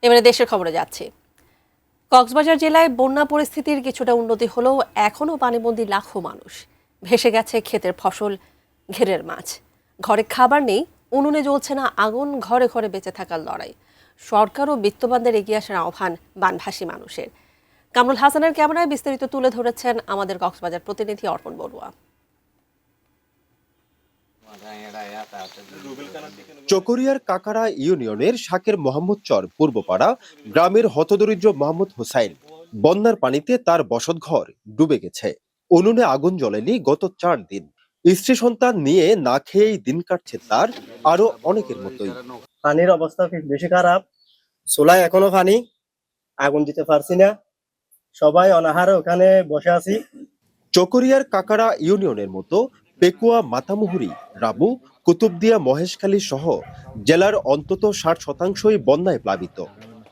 এবারে দেশের খবরে যাচ্ছি। কক্সবাজার জেলায় বন্যা পরিস্থিতির কিছুটা উন্নতি হলেও এখনও পানিবন্দী লাখো মানুষ। ভেসে গেছে ক্ষেতের ফসল, ঘেরের মাছ। ঘরে খাবার নেই, উনুনে জ্বলছে না আগুন, ঘরে ঘরে বেঁচে থাকার লড়াই। সরকার ও বিত্তবানদের এগিয়ে আসার আহ্বান বানভাসী মানুষের। কামরুল হাসানের ক্যামেরায় বিস্তারিত তুলে ধরেছেন আমাদের কক্সবাজার প্রতিনিধি অর্পণ বড়ুয়া। চকরিয়ার কাকারা ইউনিয়নের শাকের মোহাম্মদ চর পূর্বপাড়া গ্রামের হতদরিদ্র মোহাম্মদ হোসাইন। বন্যার পানিতে তার বসতঘর ডুবে গেছে। উনুনে আগুন জ্বলেনি গত 4 দিন। স্ত্রী সন্তান নিয়ে না খেয়েই দিন কাটছে তার, আরো অনেকের মতোই। পানির অবস্থা বেশি খারাপ, চুলায় এখনো পানি, আগুন দিতে পারছি না, সবাই অনাহারে ওখানে বসে আছি। চকরিয়ার কাকারা ইউনিয়নের মতো পেকুয়া, মাতামুহুরী, রাবু, কুতুবদিয়া, মহেশখালী সহ জেলার অন্তত 60% বন্যায় প্লাবিত।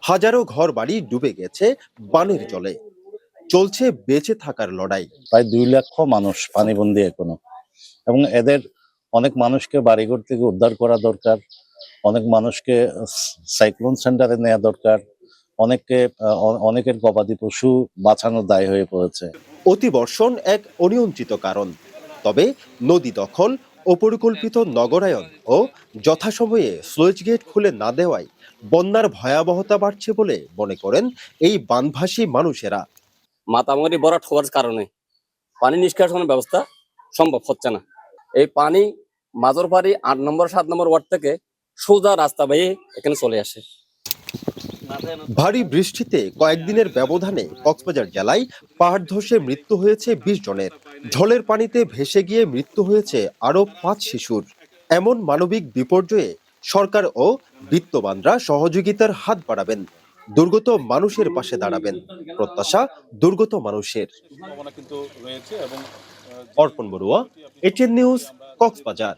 হাজারো ঘর বাড়ি ডুবে গেছে বানের জলে। চলছে বেঁচে থাকার লড়াই। প্রায় 2 লক্ষ মানুষ পানিবন্দী এখনো, এবং এদের অনেক মানুষকে বাড়িঘর থেকে উদ্ধার করা দরকার, অনেক মানুষকে সাইক্লোন সেন্টারে নেওয়া দরকার, অনেকের গবাদি পশু বাঁচানোর দায় হয়ে পড়েছে। অতিবর্ষণ এক অনিয়ন্ত্রিত কারণ, তবে নদী দখল, অপরিকল্পিত নগরায়ন ও যথাসময়ে স্লুইস গেট খুলে না দেওয়ায় বন্যার ভয়াবহতা বাড়ছে বলে মনে করেন এই বানভাসী মানুষেরা। মাতামুহুরী ভরাট হওয়ার কারণে পানি নিষ্কাশনের ব্যবস্থা সম্ভব হচ্ছে না। এই পানি মাঝরপাড়ি 8 নম্বর 7 নম্বর ওয়ার্ড থেকে সোজা রাস্তা বেয়ে এখানে চলে আসে। ভারী বৃষ্টিতে কয়েকদিনের ব্যবধানে কক্সবাজার জেলায় পাহাড় ধসে মৃত্যু হয়েছে 20 জনের। ঝড়ের পানিতে ভেসে গিয়ে মৃত্যু হয়েছে আরো 5 শিশুর। এমন মানবিক বিপর্যয়ে সরকার ও বিত্তবানরা সহযোগিতার হাত বাড়াবেন, দুর্গত মানুষের পাশে দাঁড়াবেন, প্রত্যাশা দুর্গত মানুষের। অর্পণ বড়ুয়া, এটিএন নিউজ, কক্সবাজার।